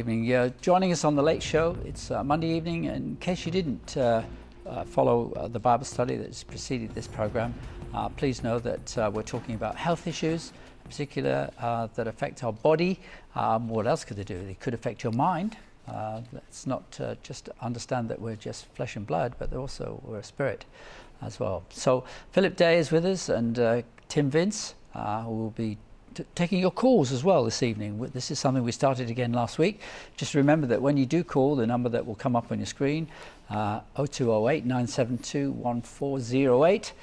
evening. You're joining us on the Late Show. It's Monday evening, and in case you didn't follow the Bible study that's preceded this program, please know that we're talking about health issues, in particular that affect our body. What else could they do? They could affect your mind. Let's not just understand that we're just flesh and blood, but also we're a spirit as well. So Phillip Day is with us, and Tim Vince, who will be taking your calls as well this evening. This is something we started again last week. Just remember that when you do call, the number that will come up on your screen, 0208 972 1408,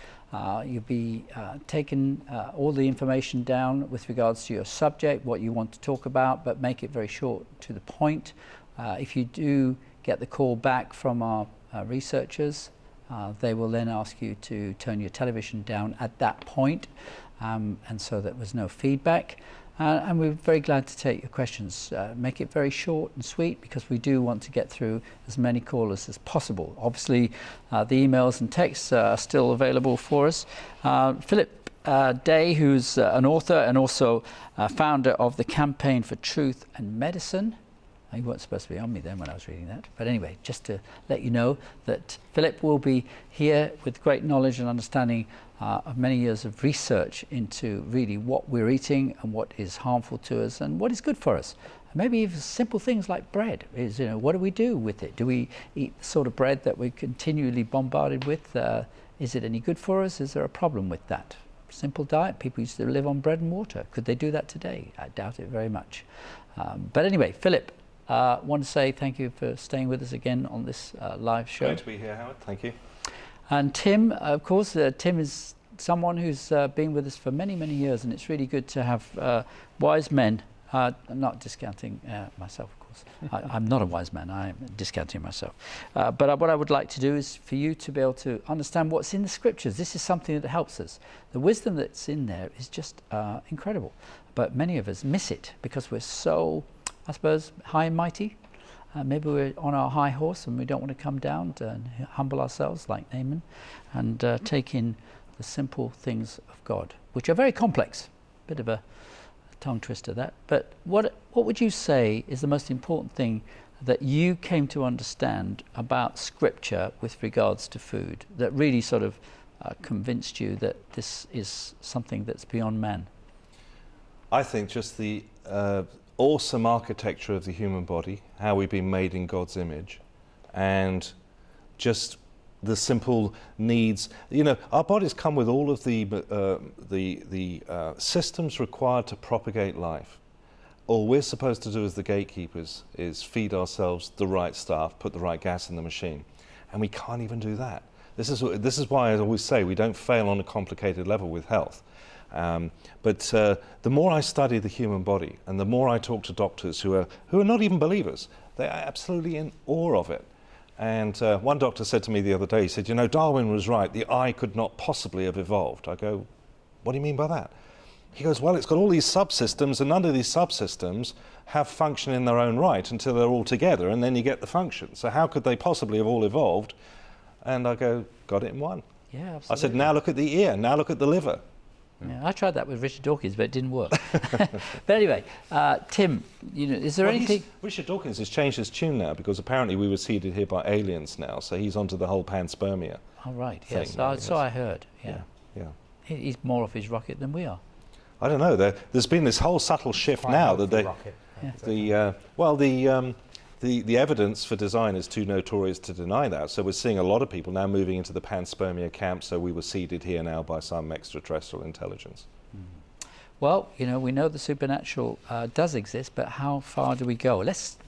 you'll be taking all the information down with regards to your subject, what you want to talk about, but make it very short to the point. If you do get the call back from our researchers, they will then ask you to turn your television down at that point, and so there was no feedback. And we're very glad to take your questions. Make it very short and sweet, because we do want to get through as many callers as possible. Obviously, the emails and texts are still available for us. Phillip Day, who's an author and also founder of the Campaign for Truth and Medicine. You weren't supposed to be on me then when I was reading that. But anyway, just to let you know that Phillip will be here with great knowledge and understanding of many years of research into really what we're eating and what is harmful to us and what is good for us. Maybe even simple things like bread. Is, what do we do with it? Do we eat the sort of bread that we're continually bombarded with? Is it any good for us? Is there a problem with that? Simple diet. People used to live on bread and water. Could they do that today? I doubt it very much. But anyway, Phillip, want to say thank you for staying with us again on this live show. Great to be here, Howard. Thank you. And Tim, of course, Tim is someone who's been with us for many, many years, and it's really good to have wise men. I'm not discounting myself, of course. I'm not a wise man. I'm discounting myself. But what I would like to do is for you to be able to understand what's in the scriptures. This is something that helps us. The wisdom that's in there is just incredible. But many of us miss it because we're so, I suppose, high and mighty. Maybe we're on our high horse and we don't want to come down and humble ourselves like Naaman and take in the simple things of God, which are very complex. Bit of a tongue twister, that. But what would you say is the most important thing that you came to understand about Scripture with regards to food that really sort of convinced you that this is something that's beyond man? I think just the awesome architecture of the human body, how we've been made in God's image, and just the simple needs. Our bodies come with all of the systems required to propagate life. All we're supposed to do as the gatekeepers is feed ourselves the right stuff, put the right gas in the machine, and we can't even do that. This is why I always say we don't fail on a complicated level with health. But the more I study the human body, and the more I talk to doctors who are not even believers, they are absolutely in awe of it. And one doctor said to me the other day, he said, Darwin was right, the eye could not possibly have evolved. I go, what do you mean by that? He goes, well, it's got all these subsystems, and none of these subsystems have function in their own right until they're all together, and then you get the function. So how could they possibly have all evolved? And I go, got it in one. Yeah, absolutely. I said, now look at the ear, now look at the liver. Yeah, I tried that with Richard Dawkins, but it didn't work. But anyway, Tim, is there anything? Richard Dawkins has changed his tune now because apparently we were seeded here by aliens now, so he's onto the whole panspermia. Oh, right, thing, yes. So I heard. Yeah. He's more off his rocket than we are. I don't know. There's been this whole subtle shift now that the evidence for design is too notorious to deny that. So we're seeing a lot of people now moving into the panspermia camp, so we were seeded here now by some extraterrestrial intelligence. Well, we know the supernatural does exist, but how far do we go? Let's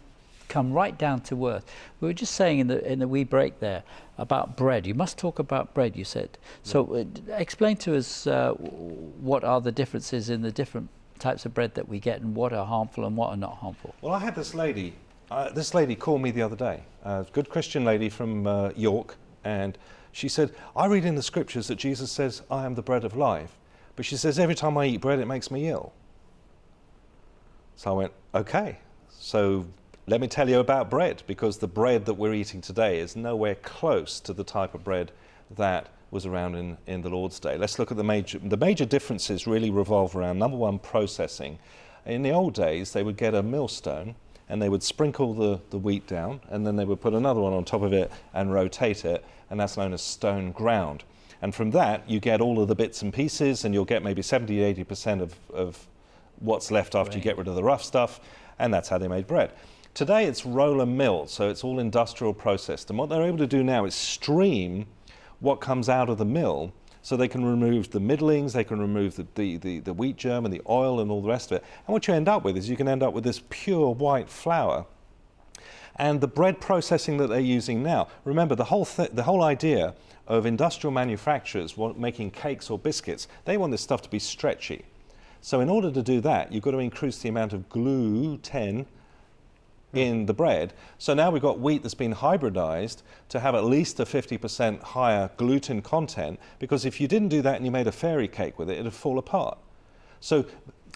come right down to earth. We were just saying in the wee break there about bread. You must talk about bread, you said. So explain to us what are the differences in the different types of bread that we get, and what are harmful and what are not harmful. Well, I had this lady called me the other day, a good Christian lady from York, and she said, I read in the scriptures that Jesus says, I am the bread of life, but she says, every time I eat bread, it makes me ill. So I went, okay, so let me tell you about bread, because the bread that we're eating today is nowhere close to the type of bread that was around in the Lord's day. Let's look at the major differences really revolve around, number one, processing. In the old days, they would get a millstone, and they would sprinkle the wheat down, and then they would put another one on top of it and rotate it, and that's known as stone ground. And from that, you get all of the bits and pieces, and you'll get maybe 70–80% of what's left after you get rid of the rough stuff, and that's how they made bread. Today, it's roller milled, so it's all industrial processed. And what they're able to do now is stream what comes out of the mill, so they can remove the middlings, they can remove the wheat germ and the oil and all the rest of it. And what you end up with is you can end up with this pure white flour. And the bread processing that they're using now, remember the whole idea of industrial manufacturers making cakes or biscuits, they want this stuff to be stretchy. So in order to do that, you've got to increase the amount of gluten in the bread. So now we've got wheat that's been hybridized to have at least a 50% higher gluten content, because if you didn't do that and you made a fairy cake with it, it'd fall apart. So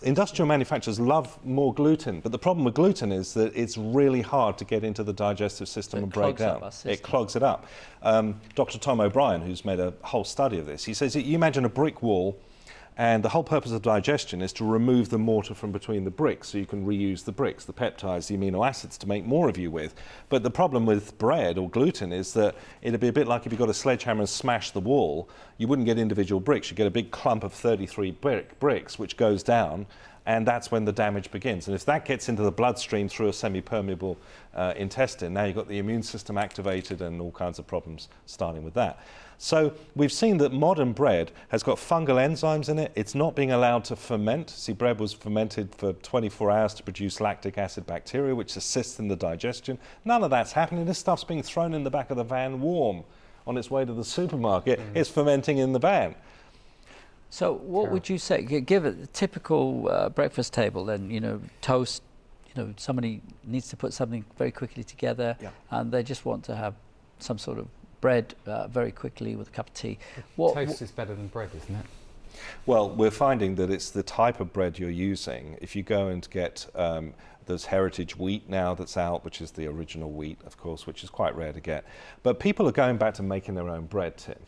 industrial manufacturers love more gluten, but the problem with gluten is that it's really hard to get into the digestive system and break down. It clogs it up. Dr. Tom O'Brien, who's made a whole study of this, he says, you imagine a brick wall, and the whole purpose of digestion is to remove the mortar from between the bricks so you can reuse the bricks, the peptides, the amino acids to make more of you with. But the problem with bread or gluten is that it'd be a bit like if you got a sledgehammer and smashed the wall, you wouldn't get individual bricks, you get a big clump of 33 bricks which goes down, and that's when the damage begins. And if that gets into the bloodstream through a semi-permeable intestine, now you've got the immune system activated and all kinds of problems starting with that. So we've seen that modern bread has got fungal enzymes in it. It's not being allowed to ferment. See, bread was fermented for 24 hours to produce lactic acid bacteria, which assists in the digestion. None of that's happening. This stuff's being thrown in the back of the van warm on its way to the supermarket. It's fermenting in the van. So what would you say, give a typical breakfast table then, you know, toast, you know, somebody needs to put something very quickly together, and they just want to have some sort of bread very quickly with a cup of tea. Toast is better than bread, isn't it? Well, we're finding that it's the type of bread you're using. If you go and get, there's heritage wheat now that's out, which is the original wheat, of course, which is quite rare to get. But people are going back to making their own bread, Tim,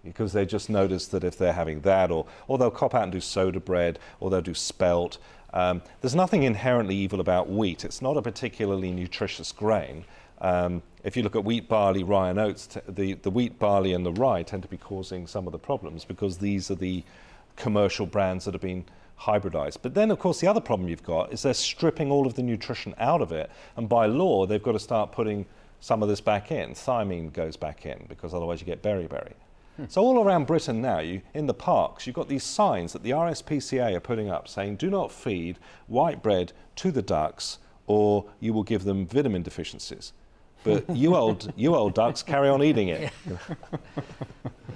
because they just notice that if they're having that, or they'll cop out and do soda bread, or they'll do spelt. There's nothing inherently evil about wheat. It's not a particularly nutritious grain. If you look at wheat, barley, rye and oats, the wheat, barley and the rye tend to be causing some of the problems because these are the commercial brands that have been hybridized. But then, of course, the other problem you've got is they're stripping all of the nutrition out of it, and by law, they've got to start putting some of this back in. Thiamine goes back in because otherwise you get beriberi. So all around Britain now, in the parks, you've got these signs that the RSPCA are putting up saying, do not feed white bread to the ducks or you will give them vitamin deficiencies. But you old ducks, carry on eating it.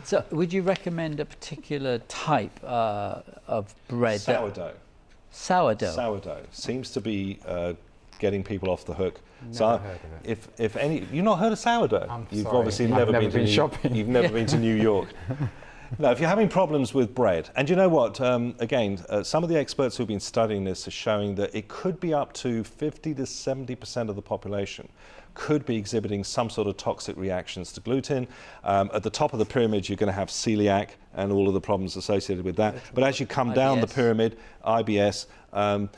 So would you recommend a particular type of bread? Sourdough. Sourdough? Sourdough. Seems to be getting people off the hook. Never heard of it. If any, you've not heard of sourdough? You've obviously I've never been shopping. You've never been to New York. No, if you're having problems with bread, and you know what, again, some of the experts who've been studying this are showing that it could be up to 50 to 70% of the population could be exhibiting some sort of toxic reactions to gluten. At the top of the pyramid, you're going to have celiac and all of the problems associated with that. But as you come down the pyramid, IBS,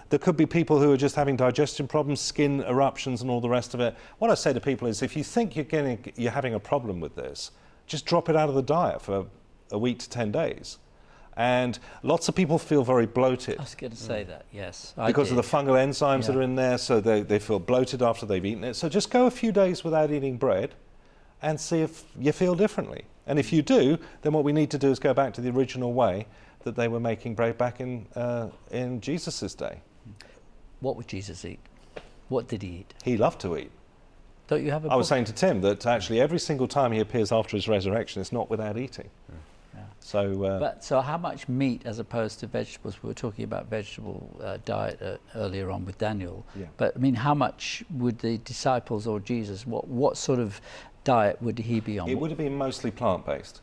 there could be people who are just having digestion problems, skin eruptions and all the rest of it. What I say to people is if you think you're having a problem with this, just drop it out of the diet for a week to 10 days. And lots of people feel very bloated. I was going to say that, yes. Because of the fungal enzymes that are in there, so they feel bloated after they've eaten it. So just go a few days without eating bread and see if you feel differently. And if you do, then what we need to do is go back to the original way that they were making bread back in Jesus' day. What would Jesus eat? What did he eat? He loved to eat. Don't you have a I was saying to Tim that actually every single time he appears after his resurrection, it's not without eating. So how much meat as opposed to vegetables? We were talking about vegetable diet earlier on with Daniel. Yeah. But I mean, how much would the disciples or Jesus, what sort of diet would he be on? It would have been mostly plant-based.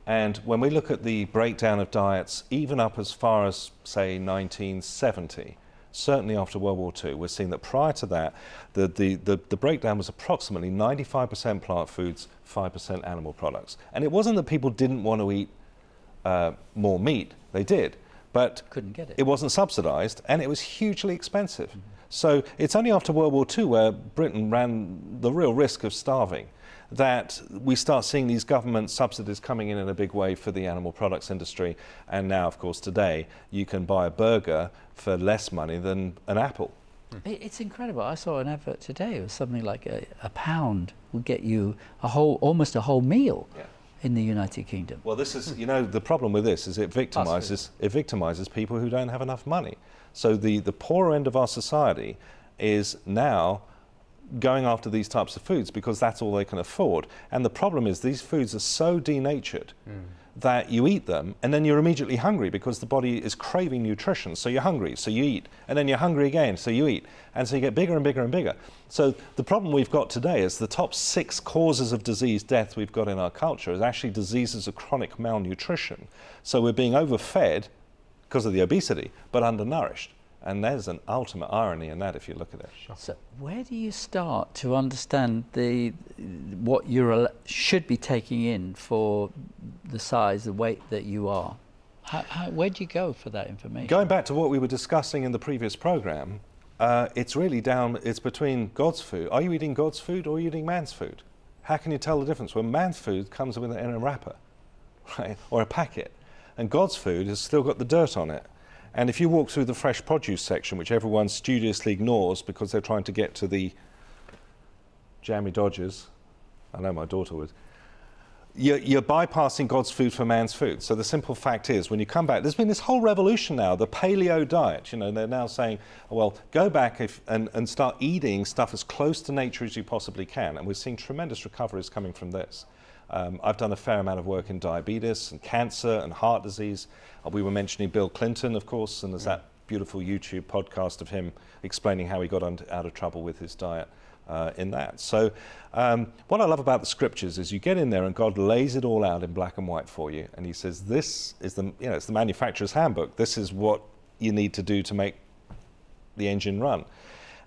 And when we look at the breakdown of diets, even up as far as, say, 1970, certainly after World War II, we're seeing that prior to that, the breakdown was approximately 95% plant foods, 5% animal products. And it wasn't that people didn't want to eat more meat, they did, but couldn't get it. It wasn't subsidized and it was hugely expensive. So it's only after World War II, where Britain ran the real risk of starving, that we start seeing these government subsidies coming in a big way for the animal products industry. And now, of course, today, you can buy a burger for less money than an apple. It's incredible. I saw an advert today. It was something like a pound would get you almost a whole meal in the United Kingdom. Well, this is, the problem with this is it victimizes people who don't have enough money. So the poorer end of our society is now going after these types of foods because that's all they can afford. And the problem is these foods are so denatured that you eat them and then you're immediately hungry because the body is craving nutrition. So you're hungry, so you eat, and then you're hungry again, so you eat. And so you get bigger and bigger and bigger. So the problem we've got today is the top 6 causes of disease death we've got in our culture is actually diseases of chronic malnutrition. So we're being overfed because of the obesity, but undernourished. And there's an ultimate irony in that if you look at it. So where do you start to understand what you should be taking in for the size, the weight that you are? Where do you go for that information? Going back to what we were discussing in the previous program, it's between God's food. Are you eating God's food or are you eating man's food? How can you tell the difference? Well, man's food comes in a wrapper, right, or a packet, and God's food has still got the dirt on it. And if you walk through the fresh produce section, which everyone studiously ignores because they're trying to get to the jammy dodgers, I know my daughter would, you're bypassing God's food for man's food. So the simple fact is, when you come back, there's been this whole revolution now, the paleo diet. They're now saying, well, go back and start eating stuff as close to nature as you possibly can. And we're seeing tremendous recoveries coming from this. I've done a fair amount of work in diabetes and cancer and heart disease. We were mentioning Bill Clinton, of course, and there's that beautiful YouTube podcast of him explaining how he got out of trouble with his diet in that. So what I love about the scriptures is you get in there and God lays it all out in black and white for you. And he says, this is it's the manufacturer's handbook. This is what you need to do to make the engine run.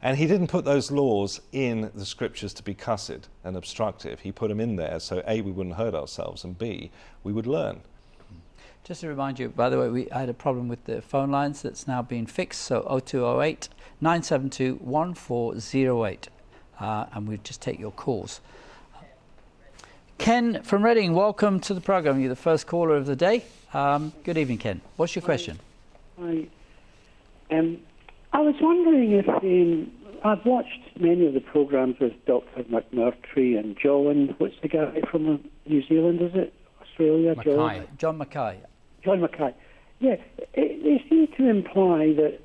And he didn't put those laws in the scriptures to be cussed and obstructive. He put them in there so A, we wouldn't hurt ourselves, and B, we would learn. Just to remind you, by the way, I had a problem with the phone lines that's now been fixed, so 0208 972 1408, and we'll just take your calls. Ken from Reading, welcome to the program. You're the first caller of the day. Good evening, Ken. What's your question? Hi. I was wondering if I've watched many of the programs with Dr. McMurtry and John. What's the guy from New Zealand? Is it Australia? John Mackay. John Mackay. Yeah, they seem to imply that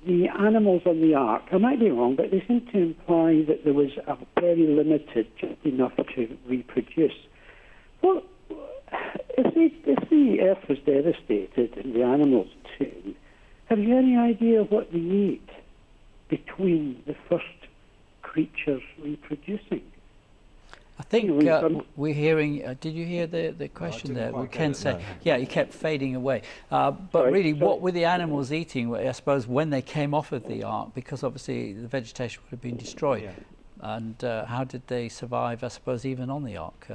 the animals on the ark. I might be wrong, but they seem to imply that there was a very limited, just enough to reproduce. Well, if the earth was devastated and the animals too. Have you any idea what they ate between the first creatures reproducing? I think we're hearing, did you hear the question there? We can say, yeah, he kept fading away. But really, what were the animals eating, I suppose, when they came off of the ark? Because obviously the vegetation would have been destroyed. Yeah. And how did they survive, I suppose, even on the ark?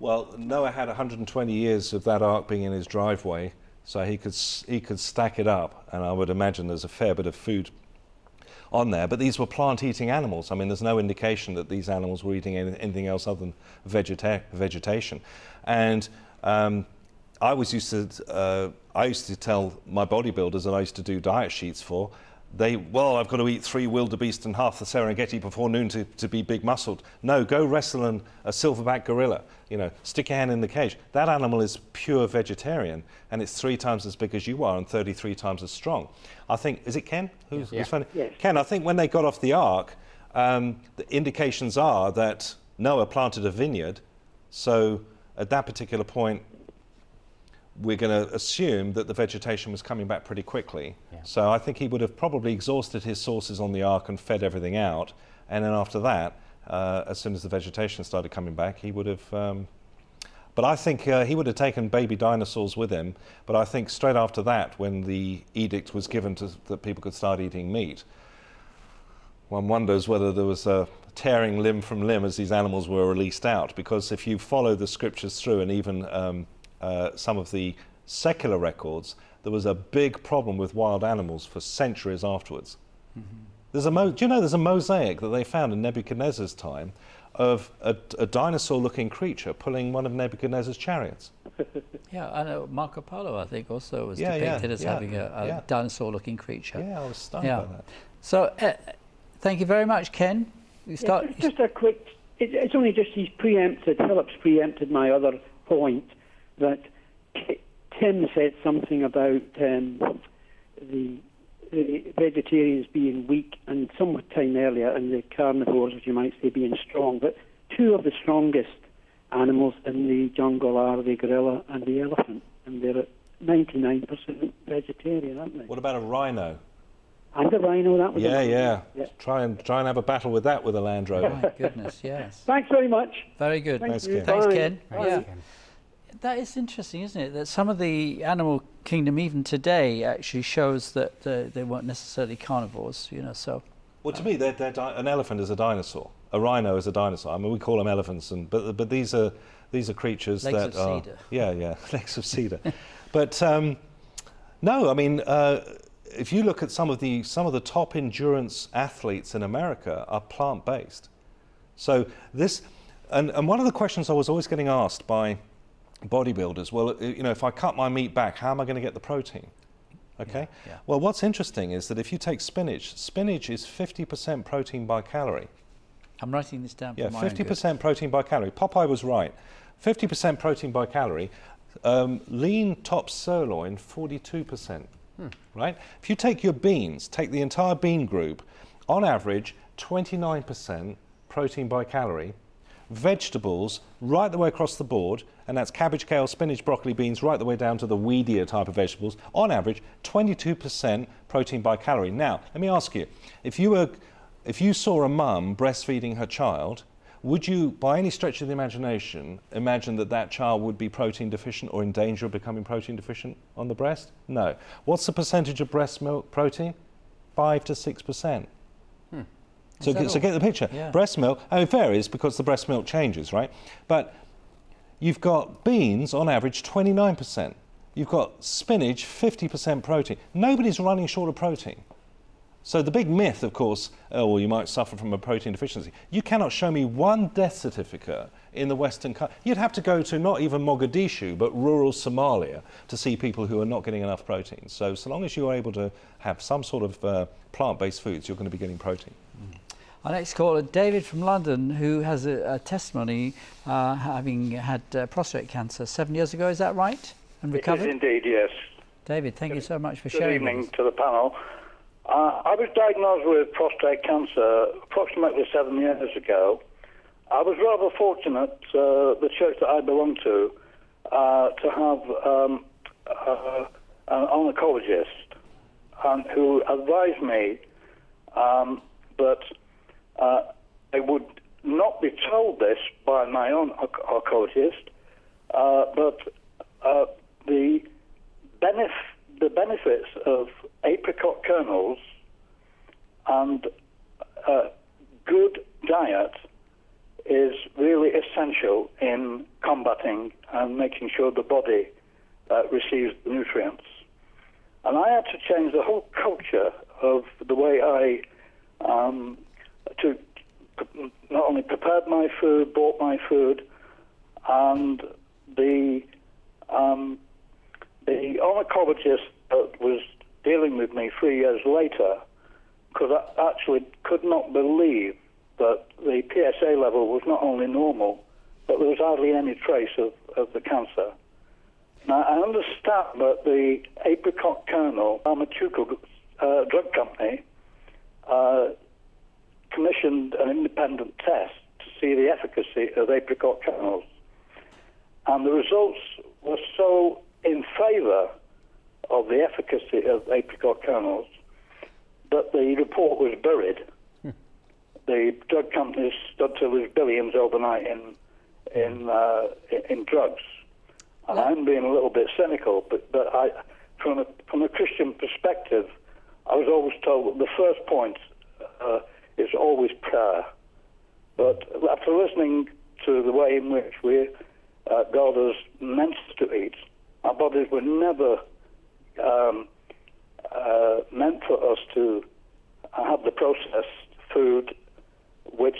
Well, Noah had 120 years of that ark being in his driveway. So he could stack it up, and I would imagine there's a fair bit of food on there. But these were plant-eating animals. I mean, there's no indication that these animals were eating anything else other than vegetation. And I used to tell my bodybuilders that I used to do diet sheets for, I've got to eat 3 wildebeest and half the Serengeti before noon to be big muscled. No, go wrestle a silverback gorilla. Stick your hand in the cage. That animal is pure vegetarian, and it's 3 times as big as you are and 33 times as strong. I think, is it Ken? Who's funny? Yes. Ken, I think when they got off the ark, the indications are that Noah planted a vineyard, so at that particular point, we're going to assume that the vegetation was coming back pretty quickly. Yeah. So I think he would have probably exhausted his sources on the ark and fed everything out. And then after that, as soon as the vegetation started coming back, he would have... but I think he would have taken baby dinosaurs with him. But I think straight after that, when the edict was given that people could start eating meat, one wonders whether there was a tearing limb from limb as these animals were released out. Because if you follow the scriptures through, and even some of the secular records, there was a big problem with wild animals for centuries afterwards. Do you know there's a mosaic that they found in Nebuchadnezzar's time of a dinosaur-looking creature pulling one of Nebuchadnezzar's chariots? Yeah, I know Marco Polo, I think, also was Yeah, depicted as yeah, having a dinosaur-looking creature. Yeah, I was stunned by that. So, thank you very much, Ken. Just a quick, it's only just Philip's preempted my other point, that Tim said something about the vegetarians being weak, and somewhat time earlier, and the carnivores, as you might say, being strong. But two of the strongest animals in the jungle are the gorilla and the elephant, and they're at 99% vegetarian, aren't they? What about a rhino? And the rhino, that was Yeah. Try and have a battle with that with a Land Rover. My goodness, yes. Thanks very much. Very good. Thanks, you. Ken. Thanks, Bye. Ken. Bye. Yeah. That is interesting, isn't it? That some of the animal kingdom, even today, actually shows that they weren't necessarily carnivores, So. Well, to me, an elephant is a dinosaur. A rhino is a dinosaur. I mean, we call them elephants, but these are creatures Legs that of are cedar. Yeah, legs of cedar. But no, I mean, if you look at some of the top endurance athletes in America are plant-based. So this, and one of the questions I was always getting asked by bodybuilders, well, if I cut my meat back, how am I going to get the protein? Okay. Yeah. Well, what's interesting is that if you take spinach is 50% protein by calorie. I'm writing this down. Yeah, for my own good. 50% protein by calorie. Popeye was right. 50% protein by calorie. Lean top sirloin, 42%. Right? If you take your beans, take the entire bean group, on average, 29% protein by calorie. Vegetables, right the way across the board, and that's cabbage, kale, spinach, broccoli, beans, right the way down to the weedier type of vegetables, on average, 22% protein by calorie. Now, let me ask you, if you saw a mum breastfeeding her child, would you, by any stretch of the imagination, imagine that child would be protein deficient or in danger of becoming protein deficient on the breast? No. What's the percentage of breast milk protein? 5 to 6%. So get the picture. Yeah. Breast milk, it varies because the breast milk changes, right? But you've got beans, on average, 29%. You've got spinach, 50% protein. Nobody's running short of protein. So the big myth, of course, you might suffer from a protein deficiency. You cannot show me one death certificate in the Western country. You'd have to go to not even Mogadishu, but rural Somalia to see people who are not getting enough protein. So long as you are able to have some sort of plant-based foods, you're going to be getting protein. Our next caller, David from London, who has a testimony having had prostate cancer 7 years ago. Is that right? And recovered? It is indeed, yes. David, thank you so much for sharing. Good evening to the panel. I was diagnosed with prostate cancer approximately 7 years ago. I was rather fortunate, the church that I belong to have an oncologist who advised me that I would not be told this by my own oncologist, but the benefits of apricot kernels and good diet is really essential in combating and making sure the body receives the nutrients. And I had to change the whole culture of the way I not only prepared my food, bought my food, and the oncologist that was dealing with me 3 years later actually could not believe that the PSA level was not only normal, but there was hardly any trace of the cancer. Now, I understand that the apricot kernel pharmaceutical drug company commissioned an independent test to see the efficacy of apricot kernels. And the results were so in favour of the efficacy of apricot kernels that the report was buried. The drug companies stood to lose billions overnight in drugs. And I'm being a little bit cynical, but from a Christian perspective, I was always told that the first point is always prayer. But after listening to the way in which God has meant us to eat, our bodies were never meant for us to have the processed food, which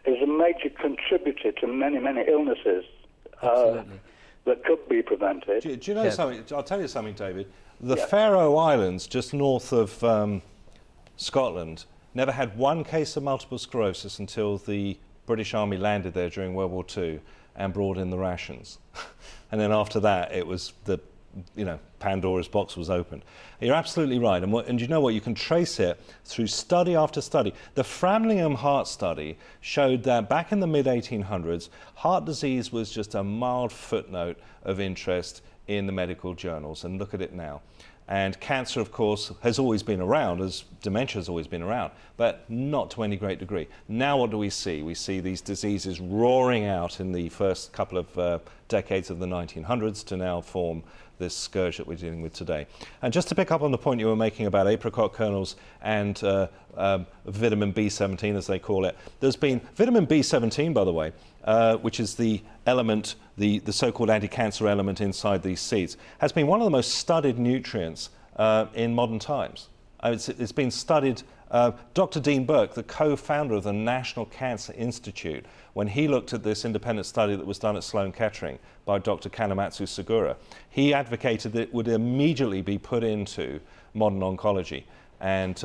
is a major contributor to many, many illnesses that could be prevented. Do you know something? I'll tell you something, David. The Faroe Islands, just north of Scotland, never had one case of multiple sclerosis until the British Army landed there during World War II and brought in the rations. And then after that, it was Pandora's box was opened. You're absolutely right. And you know what? You can trace it through study after study. The Framlingham heart study showed that back in the mid-1800s, heart disease was just a mild footnote of interest in the medical journals. And look at it now. And cancer, of course, has always been around, as dementia has always been around, but not to any great degree. Now what do we see? We see these diseases roaring out in the first couple of decades of the 1900s to now form this scourge that we're dealing with today. And just to pick up on the point you were making about apricot kernels and vitamin B17, as they call it, there's been vitamin B17, by the way, which is the element, the so-called anti-cancer element inside these seeds, has been one of the most studied nutrients in modern times. It's been studied. Dr. Dean Burke, the co-founder of the National Cancer Institute, when he looked at this independent study that was done at Sloan Kettering by Dr. Kanematsu Segura, he advocated that it would immediately be put into modern oncology. And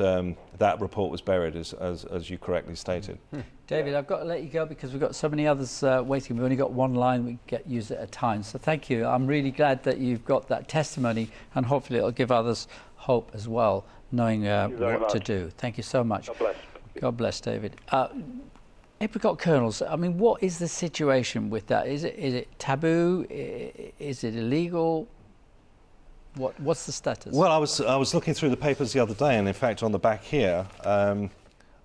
that report was buried, as you correctly stated. David, I've got to let you go because we've got so many others waiting. We've only got one line we can use at a time. So thank you. I'm really glad that you've got that testimony, and hopefully it'll give others hope as well, knowing what to do. Thank you so much. God bless. God bless, David. Apricot kernels, I mean, what is the situation with that? Is it taboo? Is it illegal? What's the status? Well, I was looking through the papers the other day, and in fact on the back here,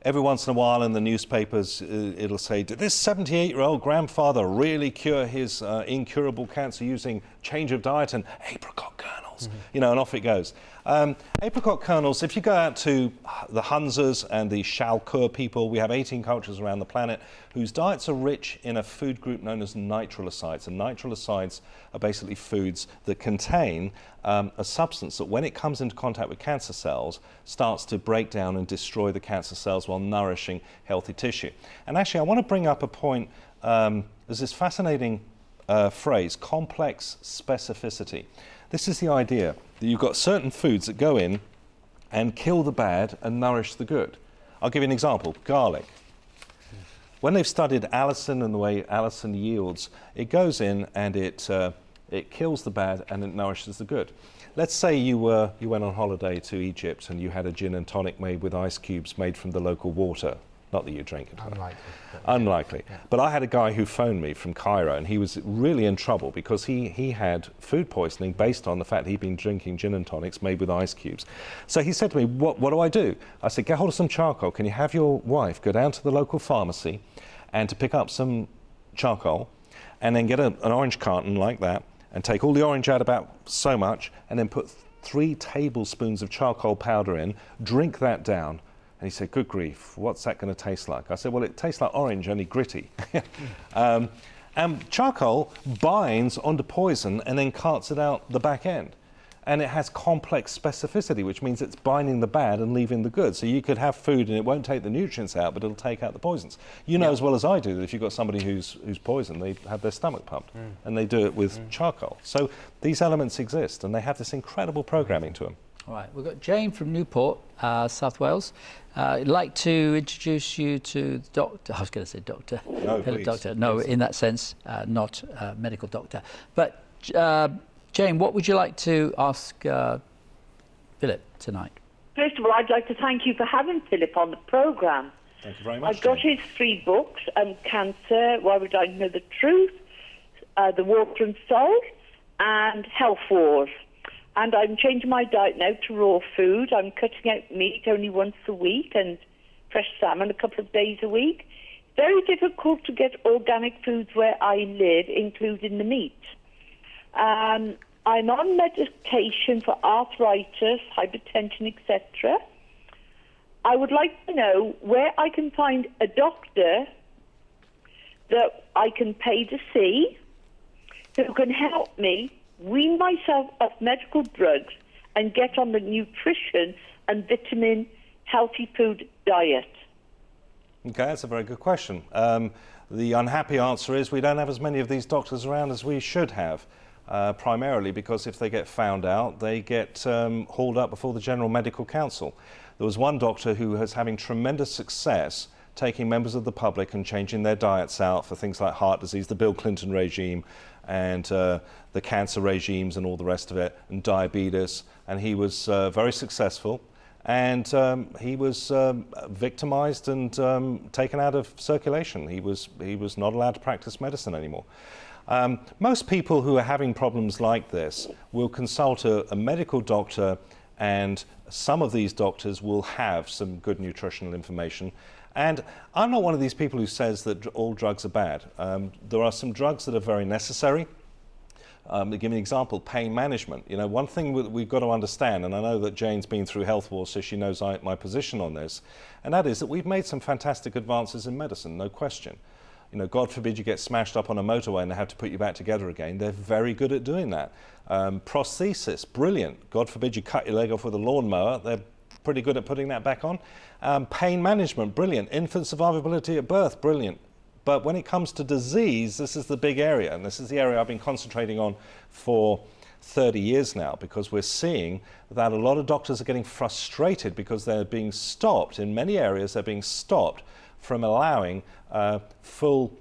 every once in a while in the newspapers it'll say, did this 78-year-old grandfather really cure his incurable cancer using change of diet and apricot kernels? You know, and off it goes. Apricot kernels, if you go out to the Hunzas and the Shalkur people, we have 18 cultures around the planet whose diets are rich in a food group known as nitrolosides. And nitrolosides are basically foods that contain a substance that, when it comes into contact with cancer cells, starts to break down and destroy the cancer cells while nourishing healthy tissue. And actually, I want to bring up a point. There's this fascinating phrase, complex specificity. This is the idea that you've got certain foods that go in and kill the bad and nourish the good. I'll give you an example, garlic. When they've studied allicin and the way allicin yields, it goes in and it kills the bad and it nourishes the good. Let's say you went on holiday to Egypt and you had a gin and tonic made with ice cubes made from the local water. Not that you drink it. Unlikely. Yeah. But I had a guy who phoned me from Cairo, and he was really in trouble because he had food poisoning based on the fact he'd been drinking gin and tonics made with ice cubes. So he said to me, what do I do? I said, get hold of some charcoal. Can you have your wife go down to the local pharmacy and to pick up some charcoal, and then get an orange carton like that, and take all the orange out about so much, and then put 3 tablespoons of charcoal powder in, drink that down. And he said, good grief, what's that going to taste like? I said, well, it tastes like orange, only gritty. And charcoal binds onto poison and then carts it out the back end. And it has complex specificity, which means it's binding the bad and leaving the good. So you could have food and it won't take the nutrients out, but it'll take out the poisons. You know as well as I do that if you've got somebody who's poisoned, they have their stomach pumped, and they do it with charcoal. So these elements exist, and they have this incredible programming to them. All right, we've got Jane from Newport, South Wales. I'd like to introduce you to the doctor. I was going to say doctor. No, please. Doctor. No, in that sense, not a medical doctor. But Jane, what would you like to ask Philip tonight? First of all, I'd like to thank you for having Philip on the programme. Thank you very much. I've got his 3 books, Cancer, Why Would I Know the Truth, The Water and Salt, and Health Wars. And I'm changing my diet now to raw food. I'm cutting out meat only once a week and fresh salmon a couple of days a week. Very difficult to get organic foods where I live, including the meat. I'm on medication for arthritis, hypertension, etc. I would like to know where I can find a doctor that I can pay to see who can help me wean myself off medical drugs and get on the nutrition and vitamin healthy food diet? Okay, that's a very good question. The unhappy answer is we don't have as many of these doctors around as we should have, primarily because if they get found out, they get hauled up before the General Medical Council. There was one doctor who was having tremendous success taking members of the public and changing their diets out for things like heart disease, the Bill Clinton regime, and the cancer regimes and all the rest of it, and diabetes, and he was very successful. And he was victimized and taken out of circulation. He was not allowed to practice medicine anymore. Most people who are having problems like this will consult a medical doctor, and some of these doctors will have some good nutritional information. And I'm not one of these people who says that all drugs are bad. There are some drugs that are very necessary. To give me an example, pain management. You know, one thing we've got to understand, and I know that Jane's been through Health Wars, so she knows my position on this, and that is that we've made some fantastic advances in medicine, no question. You know, God forbid you get smashed up on a motorway and they have to put you back together again. They're very good at doing that. Prosthesis, brilliant. God forbid you cut your leg off with a lawnmower. They're pretty good at putting that back on. Pain management, brilliant. Infant survivability at birth, brilliant. But when it comes to disease, this is the big area, and this is the area I've been concentrating on for 30 years now, because we're seeing that a lot of doctors are getting frustrated because they're being stopped, in many areas they're being stopped from allowing full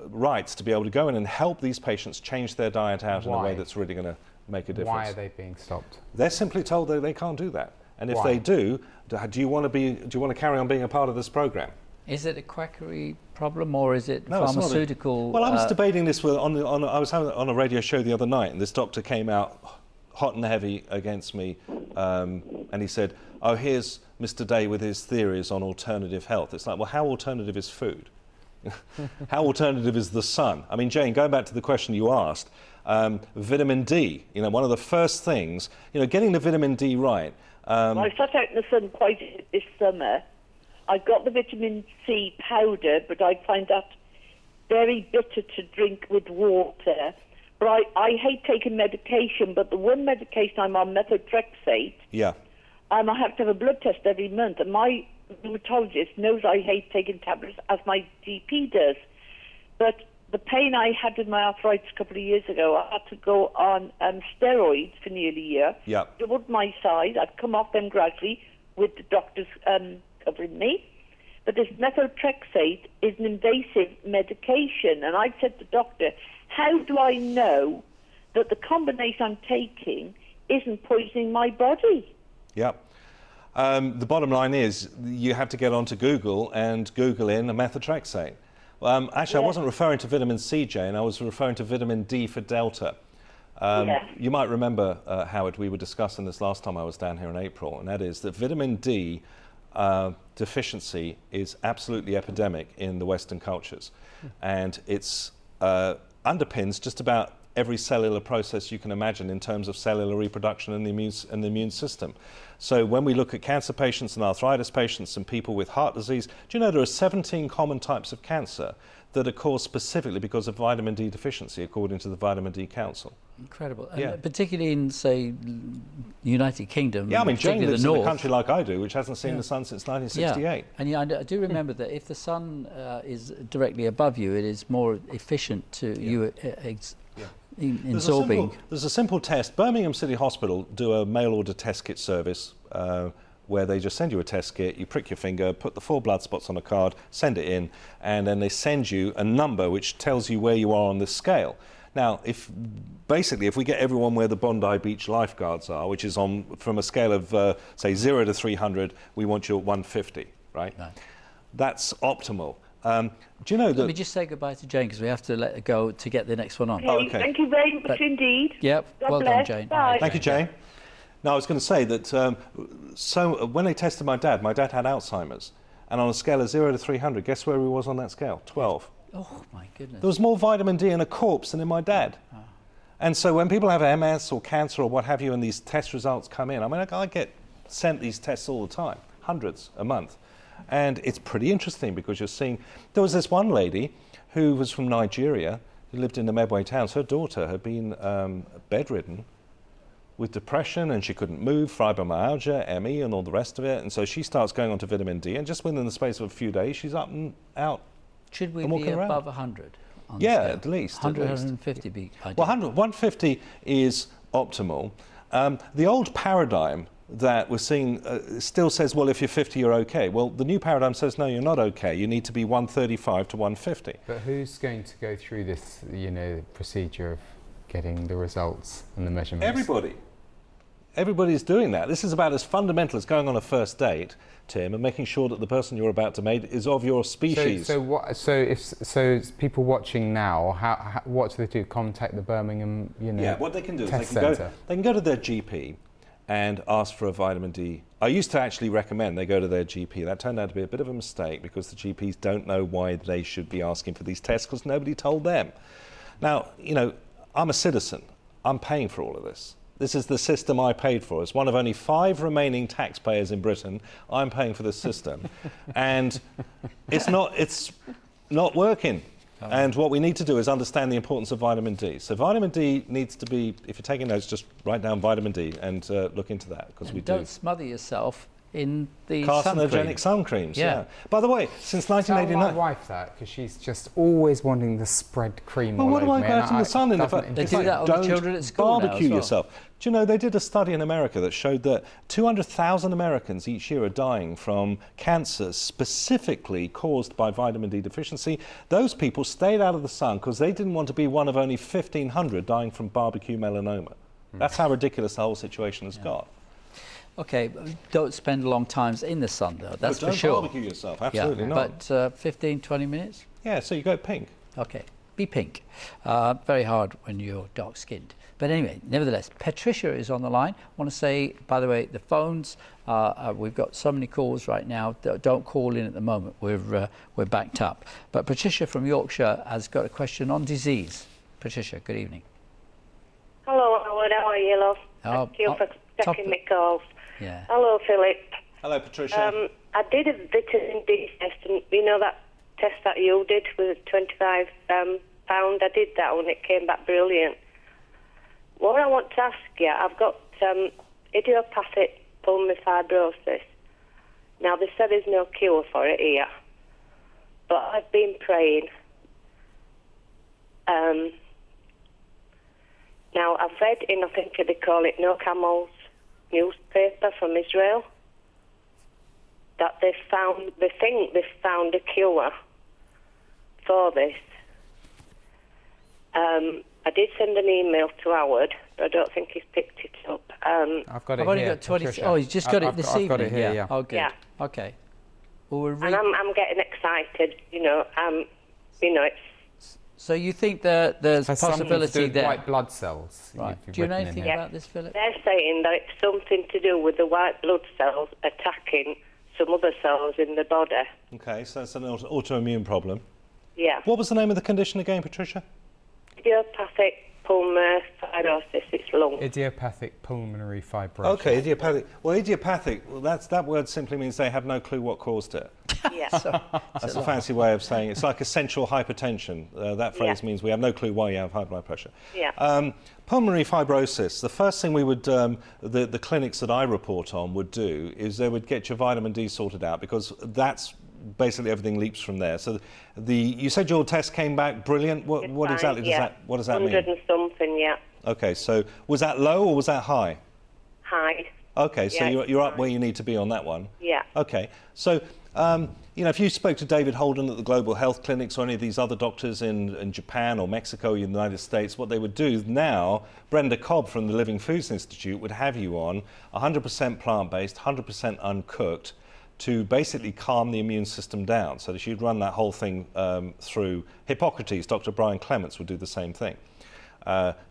rights to be able to go in and help these patients change their diet out in a way that's really going to make a difference. Why are they being stopped? They're simply told that they can't do that. And if Why? they do you want to carry on being a part of this program? Is it a quackery problem, or is it No, pharmaceutical? Well, I was debating this I was on a radio show the other night, and this doctor came out hot and heavy against me, and he said, "Oh, here's Mr. Day with his theories on alternative health." It's like, well, how alternative is food? How alternative is the sun? I mean, Jane, going back to the question you asked, vitamin D. You know, one of the first things, you know, getting the vitamin D right. I sat out in the sun quite a bit this summer. I got the vitamin C powder, but I find that very bitter to drink with water. But I hate taking medication, but the one medication I'm on, methotrexate, Yeah. I have to have a blood test every month, and my rheumatologist knows I hate taking tablets, as my GP does. But the pain I had with my arthritis a couple of years ago, I had to go on steroids for nearly a year. Yeah. Doubled my size. I've come off them gradually with the doctors covering me. But this methotrexate is an invasive medication, and I said to the doctor, how do I know that the combination I'm taking isn't poisoning my body? Yeah. The bottom line is you have to get onto Google and Google in a methotrexate. Actually, I wasn't referring to vitamin C, Jane. I was referring to vitamin D for Delta. You might remember, Howard, we were discussing this last time I was down here in April, and that is that vitamin D deficiency is absolutely epidemic in the Western cultures. And it's underpins just about every cellular process you can imagine in terms of cellular reproduction and the immune system. So when we look at cancer patients and arthritis patients and people with heart disease, do you know there are 17 common types of cancer that are caused specifically because of vitamin D deficiency, according to the Vitamin D Council? Incredible. Yeah. And particularly in, say, United Kingdom. Yeah, I mean, Jane lives the in north. a country like I do, which hasn't seen the sun since 1968. Yeah. And yeah, I do remember that if the sun is directly above you, it is more efficient to you absorbing. There's a simple test. Birmingham City Hospital do a mail order test kit service where they just send you a test kit, you prick your finger, put the 4 blood spots on a card, send it in, and then they send you a number which tells you where you are on the scale. Now, if we get everyone where the Bondi Beach lifeguards are, which is from a scale of, say, 0 to 300, we want you at 150, right? No. That's optimal. Do you know that... Let me just say goodbye to Jane, because we have to let her go to get the next one on. Okay, okay. Thank you very much indeed. Yep, well done, Jane. Bye. Thank you, Jane. Now, I was going to say that when they tested my dad had Alzheimer's. And on a scale of 0 to 300, guess where he was on that scale? 12. Oh, my goodness. There was more vitamin D in a corpse than in my dad. Oh. And so when people have MS or cancer or what have you, and these test results come in, I mean, I get sent these tests all the time, hundreds a month. And it's pretty interesting because you're seeing... There was this one lady who was from Nigeria, who lived in the Medway towns. Her daughter had been bedridden with depression, and she couldn't move, fibromyalgia, ME, and all the rest of it. And so she starts going on to vitamin D, and just within the space of a few days, she's up and out. Should we and be walking around. above 100? On Yeah, the scale? at least. 100, at least. 150 be ideal. Well, 150 is optimal. The old paradigm that we're seeing still says, well, if you're 50, you're okay. Well, the new paradigm says, no, you're not okay. You need to be 135 to 150. But who's going to go through this, procedure of getting the results and the measurements? Everybody. Everybody's doing that. This is about as fundamental as going on a first date, Tim, and making sure that the person you're about to meet is of your species. So people watching now, what do they do? Contact the Birmingham, Yeah, what they can do is test they can go to their GP and ask for a vitamin D. I used to actually recommend they go to their GP. That turned out to be a bit of a mistake because the GPs don't know why they should be asking for these tests because nobody told them. Now, I'm a citizen. I'm paying for all of this. This is the system I paid for. As one of only 5 remaining taxpayers in Britain, I'm paying for this system. And it's not working. And what we need to do is understand the importance of vitamin D. So vitamin D needs to be, if you're taking notes, just write down vitamin D and look into that. Because we don't smother yourself in the carcinogenic sun creams. Yeah. By the way, since 1989... Tell my wife that, because she's just always wanting the spread cream all what do over I me. go out in the sun in? They do that on the children at school now barbecue as well. yourself. Do you know, they did a study in America that showed that 200,000 Americans each year are dying from cancer specifically caused by vitamin D deficiency. Those people stayed out of the sun because they didn't want to be one of only 1,500 dying from barbecue melanoma. That's how ridiculous the whole situation has got. Okay, don't spend long times in the sun though, that's for sure. Don't barbecue yourself, absolutely not. But 15, 20 minutes? Yeah, so you go pink. Okay, be pink. Very hard when you're dark-skinned. But anyway, nevertheless, Patricia is on the line. I want to say, by the way, the phones, we've got so many calls right now. Don't call in at the moment. We're backed up. But Patricia from Yorkshire has got a question on disease. Patricia, good evening. Hello, Howard. How are you, love? Thank you for taking my calls. Yeah. Hello, Philip. Hello, Patricia. I did a vitamin D test, and that test that you did with 25 pound. I did that one. It came back brilliant. What I want to ask you, I've got idiopathic pulmonary fibrosis. Now, they said there's no cure for it here, but I've been praying. Now, I've read in, I think they call it No Camels newspaper from Israel, that they think they've found a cure for this. I did send an email to Howard, but I don't think he's picked it up. I've got it I've only here, got 20. Patricia. Oh, he's just got it this evening. I've got it here, yeah. Oh, good. Yeah. Okay. Well, and I'm getting excited. It's. So you think that there's Has possibility something to do with there? white blood cells. Right. You've Do you know written in anything here. about this, Philip? They're saying that it's something to do with the white blood cells attacking some other cells in the body. Okay, so that's an autoimmune problem. Yeah. What was the name of the condition again, Patricia? Idiopathic pulmonary fibrosis. It's lung. Idiopathic pulmonary fibrosis. Okay, idiopathic. Well, idiopathic, that word simply means they have no clue what caused it. Yeah. That's a fancy way of saying it. It's like essential hypertension. That phrase means we have no clue why you have high blood pressure. Yeah. Pulmonary fibrosis, the first thing we would, the clinics that I report on would do is they would get your vitamin D sorted out because that's basically everything leaps from there. So you said your test came back brilliant. What exactly does that mean? 100 and something, yeah. Okay, so was that low or was that high? High. Okay, so Yeah, you're up where you need to be on that one. Yeah. Okay, so if you spoke to David Holden at the Global Health Clinics or any of these other doctors in Japan or Mexico or the United States, what they would do now, Brenda Cobb from the Living Foods Institute would have you on 100% plant-based, 100% uncooked, to basically calm the immune system down. So that she'd run that whole thing through Hippocrates. Dr. Brian Clements would do the same thing.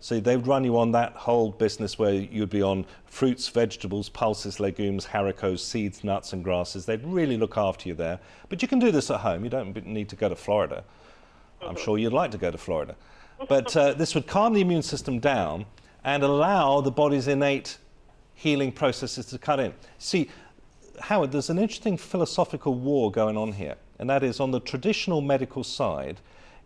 So they would run you on that whole business where you'd be on fruits, vegetables, pulses, legumes, haricots, seeds, nuts and grasses. They'd really look after you there. But you can do this at home. You don't need to go to Florida. I'm sure you'd like to go to Florida. But this would calm the immune system down and allow the body's innate healing processes to cut in. See, Howard, there's an interesting philosophical war going on here, and that is on the traditional medical side,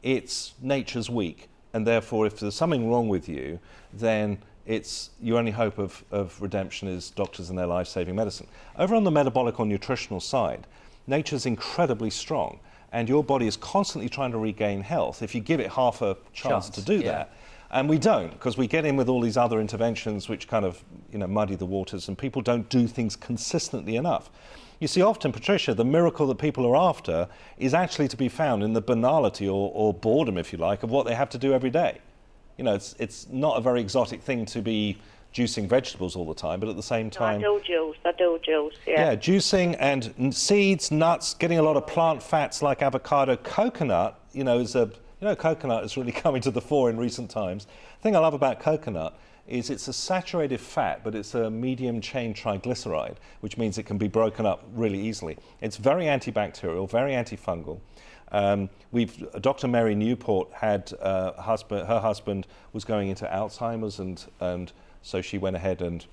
it's nature's weak, and therefore if there's something wrong with you, then it's your only hope of redemption is doctors and their life-saving medicine. Over on the metabolic or nutritional side, nature's incredibly strong, and your body is constantly trying to regain health if you give it half a chance to do that. And we don't, because we get in with all these other interventions which kind of, muddy the waters, and people don't do things consistently enough. You see, often, Patricia, the miracle that people are after is actually to be found in the banality or boredom, if you like, of what they have to do every day. It's not a very exotic thing to be juicing vegetables all the time, but at the same time... I do juice, yeah. Yeah, juicing and seeds, nuts, getting a lot of plant fats like avocado. Coconut, coconut is really coming to the fore in recent times. The thing I love about coconut is it's a saturated fat, but it's a medium-chain triglyceride, which means it can be broken up really easily. It's very antibacterial, very antifungal. Dr. Mary Newport had her husband was going into Alzheimer's, and so she went ahead and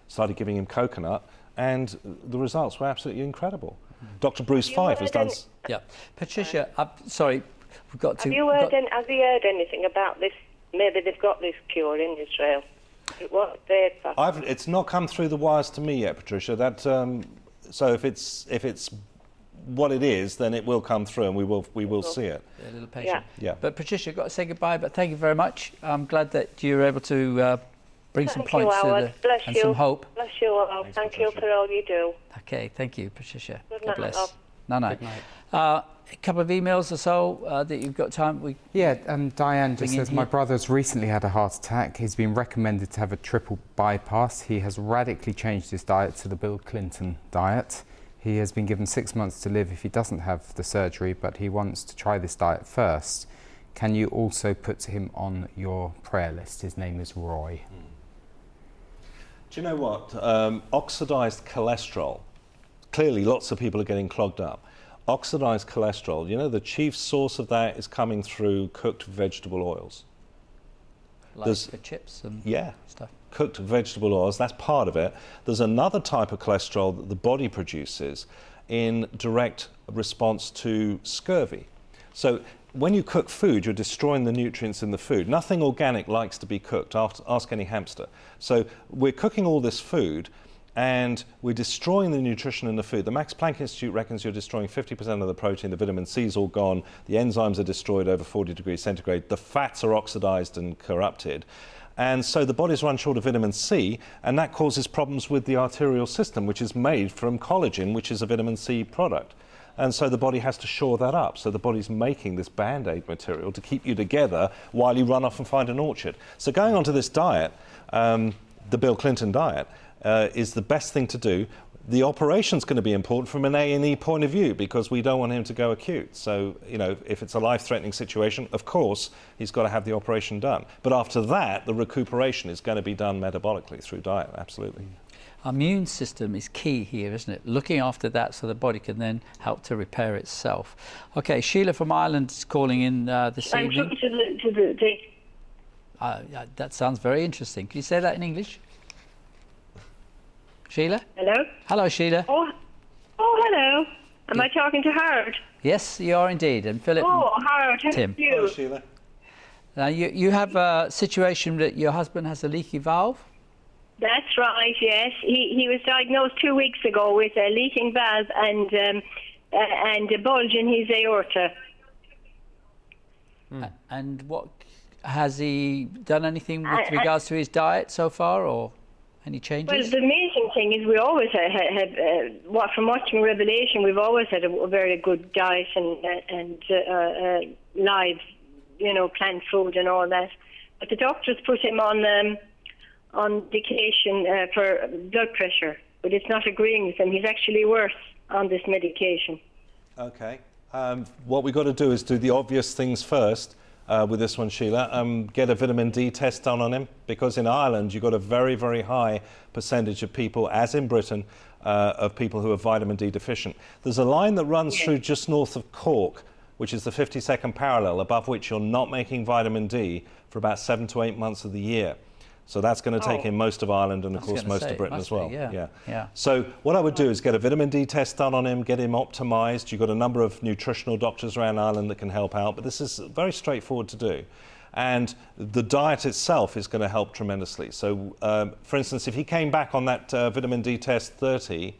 started giving him coconut, and the results were absolutely incredible. Dr. Bruce Fife has done... Yeah. Patricia, sorry, we've got to... Have you heard anything about this? Maybe they've got this cure in Israel. It's not come through the wires to me yet, Patricia. So if it's what it is, then it will come through, and we will see it. A little patient. Yeah. But Patricia, I've got to say goodbye. But thank you very much. I'm glad that you were able to bring some points and some hope. Bless you all. Thank you for all you do. Okay, thank you, Patricia. Good God night, bless. love. No. Good night. A couple of emails or so that you've got time. Diane just says, my brother's recently had a heart attack. He's been recommended to have a triple bypass. He has radically changed his diet to the Bill Clinton diet. He has been given 6 months to live if he doesn't have the surgery, but he wants to try this diet first. Can you also put him on your prayer list? His name is Roy. Do you know what? Oxidized cholesterol. Clearly, lots of people are getting clogged up. Oxidized cholesterol, the chief source of that is coming through cooked vegetable oils. Like the chips and stuff. Cooked vegetable oils, that's part of it. There's another type of cholesterol that the body produces in direct response to scurvy. So when you cook food, you're destroying the nutrients in the food. Nothing organic likes to be cooked. Ask any hamster. So we're cooking all this food, and we're destroying the nutrition in the food. The Max Planck Institute reckons you're destroying 50% of the protein, the vitamin C is all gone, the enzymes are destroyed over 40 degrees centigrade, the fats are oxidized and corrupted. And so the body's run short of vitamin C, and that causes problems with the arterial system, which is made from collagen, which is a vitamin C product. And so the body has to shore that up. So the body's making this Band-Aid material to keep you together while you run off and find an orchard. So going onto this diet, the Bill Clinton diet, is the best thing to do. The operation's going to be important from an A&E point of view, because we don't want him to go acute. So, if it's a life-threatening situation, of course, he's got to have the operation done. But after that, the recuperation is going to be done metabolically through diet, absolutely. Our immune system is key here, isn't it? Looking after that so the body can then help to repair itself. Okay, Sheila from Ireland is calling in this evening. That sounds very interesting. Can you say that in English? Sheila? Hello? Hello, Sheila. Oh, hello. Am I talking to Howard? Yes, you are indeed. And Philip. Oh, Howard, Tim. You. Hello, Sheila. Now, you have a situation that your husband has a leaky valve? That's right, yes. He was diagnosed 2 weeks ago with a leaking valve and a bulge in his aorta. And what has he done anything with regards to his diet so far, or any changes? Well, the amazing thing is we always had from watching Revelation, we've always had a very good diet and live, plant food and all that. But the doctors put him on medication for blood pressure, but it's not agreeing with him. He's actually worse on this medication. Okay. What we've got to do is do the obvious things first with this one, Sheila. Get a vitamin D test done on him, because in Ireland you've got a very, very high percentage of people, as in Britain, of people who are vitamin D deficient. There's a line that runs through just north of Cork, which is the 52nd parallel, above which you're not making vitamin D for about 7 to 8 months of the year. So that's going to take in most of Ireland and, of course, most of Britain as well. Yeah. So what I would do is get a vitamin D test done on him, get him optimised. You've got a number of nutritional doctors around Ireland that can help out, but this is very straightforward to do. And the diet itself is going to help tremendously. So, for instance, if he came back on that vitamin D test 30,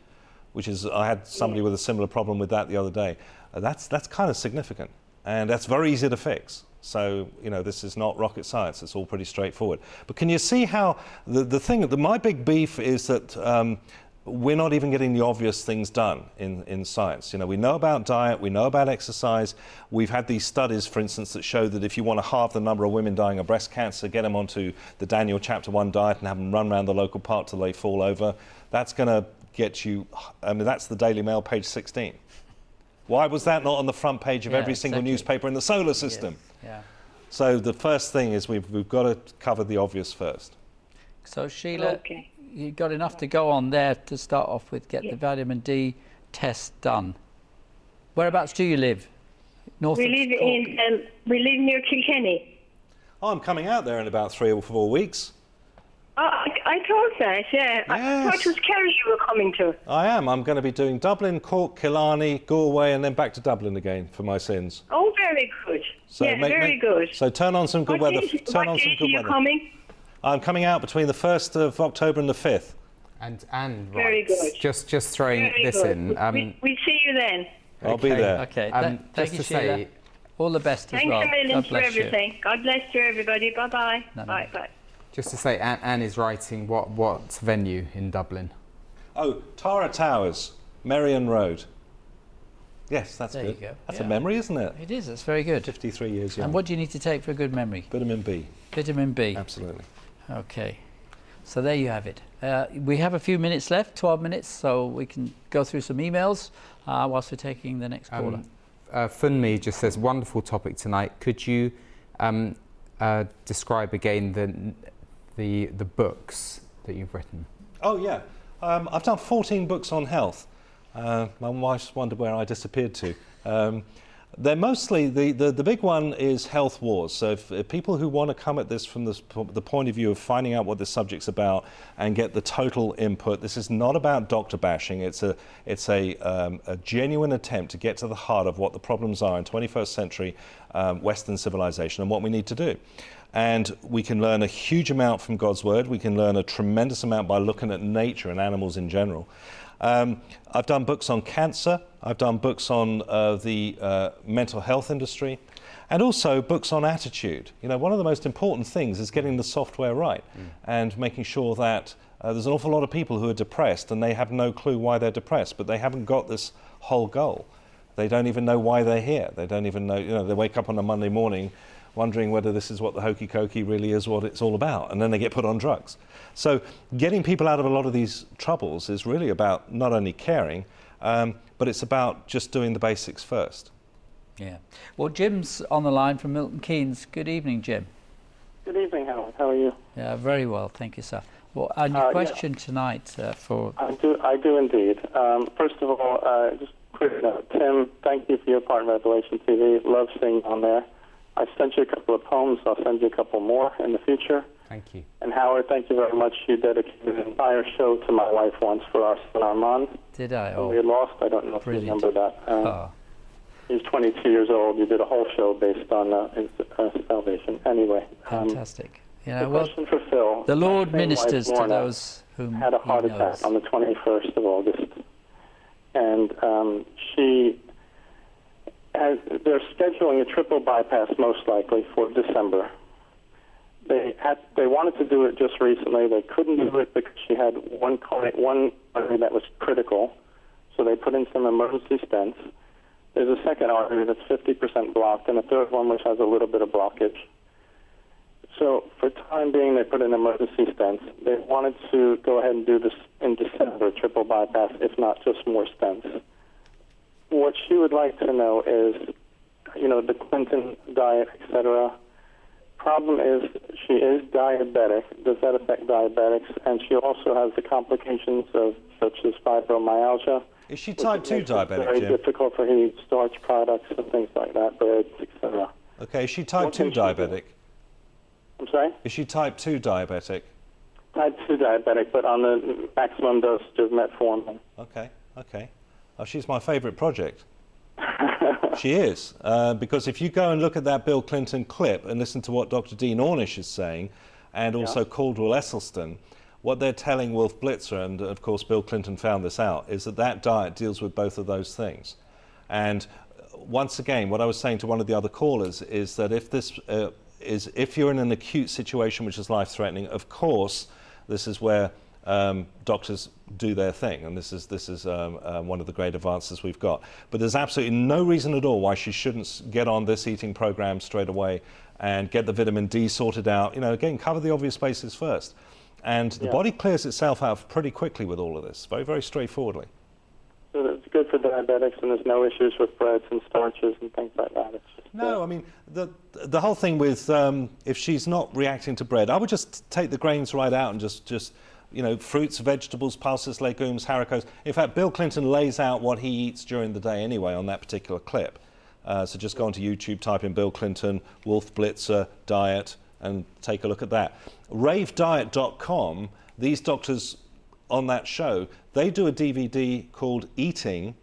which is, I had somebody with a similar problem with that the other day, that's kind of significant. And that's very easy to fix. So, you know, this is not rocket science. It's all pretty straightforward. But can you see how my big beef is that we're not even getting the obvious things done in science. You know, we know about diet, we know about exercise. We've had these studies, for instance, that show that if you want to halve the number of women dying of breast cancer, get them onto the Daniel Chapter 1 diet and have them run around the local park till they fall over. That's going to get you, I mean, that's the Daily Mail, page 16. Why was that not on the front page of every single newspaper in the solar system? Yes. Yeah. So the first thing is we've got to cover the obvious first. So Sheila, you've got enough to go on there to start off with. Get the vitamin D test done. Whereabouts do you live? North. We live near Kilkenny. Oh, I'm coming out there in about 3 or 4 weeks. Oh, I thought that, yeah. Yes. I thought it was Kerry you were coming to. I am. I'm going to be doing Dublin, Cork, Killarney, Galway, and then back to Dublin again for my sins. Oh, very good. So yeah, very good. So turn on some good weather. Turn on some good weather. Coming? I'm coming out between the 1st of October and the 5th. And very right, good. Just throwing very this good. in. We see you then. I'll be there. Okay. Just to say, all the best as well. Thanks a million God for everything. God bless you, everybody. Bye-bye. Bye-bye. Just to say, Anne is writing what venue in Dublin? Oh, Tara Towers, Merrion Road. Yes, that's there good. You go. That's a memory, isn't it? It is. It's very good. 53 years young. And what do you need to take for a good memory? Vitamin B. Vitamin B. Absolutely. Okay. So there you have it. We have a few minutes left, 12 minutes, so we can go through some emails whilst we're taking the next caller. Funmi just says, wonderful topic tonight. Could you describe again the books that you've written? Oh, yeah. I've done 14 books on health. My wife's wondered where I disappeared to. They're mostly, the big one is Health Wars. So if people who want to come at this from the point of view of finding out what this subject's about and get the total input, this is not about doctor bashing. It's a genuine attempt to get to the heart of what the problems are in 21st century Western civilization and what we need to do. And we can learn a huge amount from God's Word. We can learn a tremendous amount by looking at nature and animals in general. I've done books on cancer. I've done books on the mental health industry, and also books on attitude. You know, one of the most important things is getting the software right and making sure that there's an awful lot of people who are depressed and they have no clue why they're depressed, but they haven't got this whole goal. They don't even know why they're here. They don't even know, you know, they wake up on a Monday morning wondering whether this is what the hokey cokey really is, what it's all about, and then they get put on drugs. So getting people out of a lot of these troubles is really about not only caring, but it's about just doing the basics first. Yeah. Well, Jim's on the line from Milton Keynes. Good evening, Jim. Good evening, Howard. How are you? Yeah, very well, thank you, sir. Well, and your question tonight for... I do indeed. First of all, just quick note. Tim, thank you for your part in Revelation TV. Love seeing you on there. I sent you a couple of poems. I'll send you a couple more in the future. Thank you. And Howard, thank you very much. You dedicated an entire show to my wife once for our son Armand. Did I? Oh, we had lost. I don't know if you remember that. He was 22 years old. You did a whole show based on his salvation. Anyway. Fantastic. You know, question for Phil. The Lord ministers to those whom had a heart attack on the 21st of August. And they're scheduling a triple bypass most likely for December. They wanted to do it just recently. They couldn't do it because she had one artery that was critical, so they put in some emergency stents. There's a second artery that's 50% blocked, and a third one which has a little bit of blockage. So for time being, they put in emergency stents. They wanted to go ahead and do this in December, triple bypass, if not just more stents. What she would like to know is, you know, the Clinton diet, etc. Problem is, she is diabetic. Does that affect diabetics? And she also has the complications of such as fibromyalgia. Is she type 2 diabetic, Very Jim? difficult for her to eat starch products and things like that, breads, etc. Okay, is she type 2 diabetic? I'm sorry? Is she type 2 diabetic? Type 2 diabetic, but on the maximum dosage of metformin. Okay, okay. Oh, she's my favourite project. She is, because if you go and look at that Bill Clinton clip and listen to what Dr. Dean Ornish is saying, and also Caldwell Esselstyn, what they're telling Wolf Blitzer, and of course Bill Clinton found this out, is that that diet deals with both of those things. And once again, what I was saying to one of the other callers is that if this if you're in an acute situation which is life-threatening, of course, this is where doctors do their thing, and this is one of the great advances we've got. But there's absolutely no reason at all why she shouldn't get on this eating program straight away and get the vitamin D sorted out. You know, again, cover the obvious bases first. And the body clears itself out pretty quickly with all of this, very, very straightforwardly. So it's good for diabetics, and there's no issues with breads and starches and things like that. It's just, no, I mean, the whole thing with if she's not reacting to bread, I would just take the grains right out and just you know, fruits, vegetables, pulses, legumes, haricots. In fact, Bill Clinton lays out what he eats during the day anyway on that particular clip. So just go onto YouTube, type in Bill Clinton, Wolf Blitzer, diet, and take a look at that. RaveDiet.com, these doctors on that show, they do a DVD called Eating.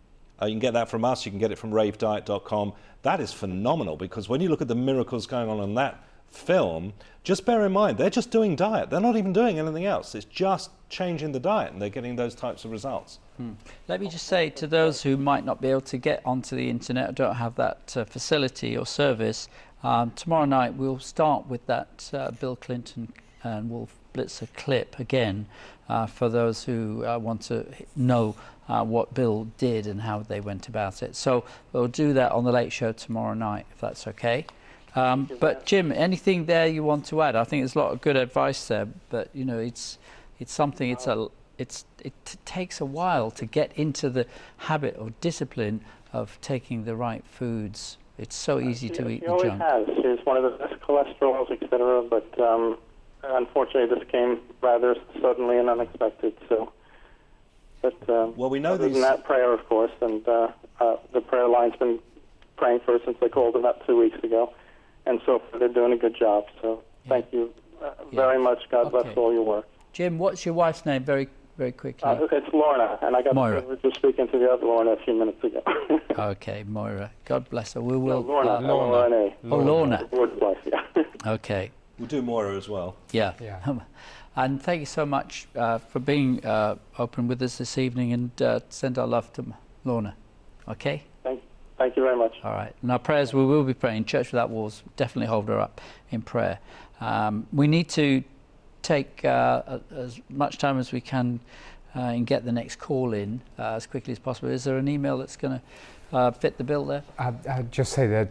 You can get that from us, you can get it from RaveDiet.com. That is phenomenal, because when you look at the miracles going on in that film, just bear in mind, they're just doing diet. They're not even doing anything else. It's just changing the diet, and they're getting those types of results. Let me just say to those who might not be able to get onto the internet or don't have that facility or service, tomorrow night we'll start with that Bill Clinton and Wolf Blitzer clip again for those who want to know what Bill did and how they went about it. So we'll do that on the Late Show tomorrow night, if that's okay. But Jim, anything there you want to add? I think there's a lot of good advice there, but you know, it's something. It takes a while to get into the habit or discipline of taking the right foods. It's so easy to eat the junk. She always has. She's one of the best cholesterols, etc. But unfortunately, this came rather suddenly and unexpected. So, but well, we know other than that, prayer, of course, and the prayer line's been praying for her since they called about 2 weeks ago. And so far, they're doing a good job. So thank you very much. God bless all your work. Jim, what's your wife's name? Very quickly. It's Lorna, and I got the privilege of speaking to the other Lorna a few minutes ago. Okay, Moira. God bless her. We will. Lorna. Lorna. Oh, Lorna. Lord bless you. Okay. We'll do Moira as well. Yeah. And thank you so much for being open with us this evening, and send our love to Lorna. Okay? Thank you very much. All right. And our prayers, we will be praying. Church Without Walls, definitely hold her up in prayer. We need to take as much time as we can and get the next call in as quickly as possible. Is there an email that's going to fit the bill there? I'd just say there are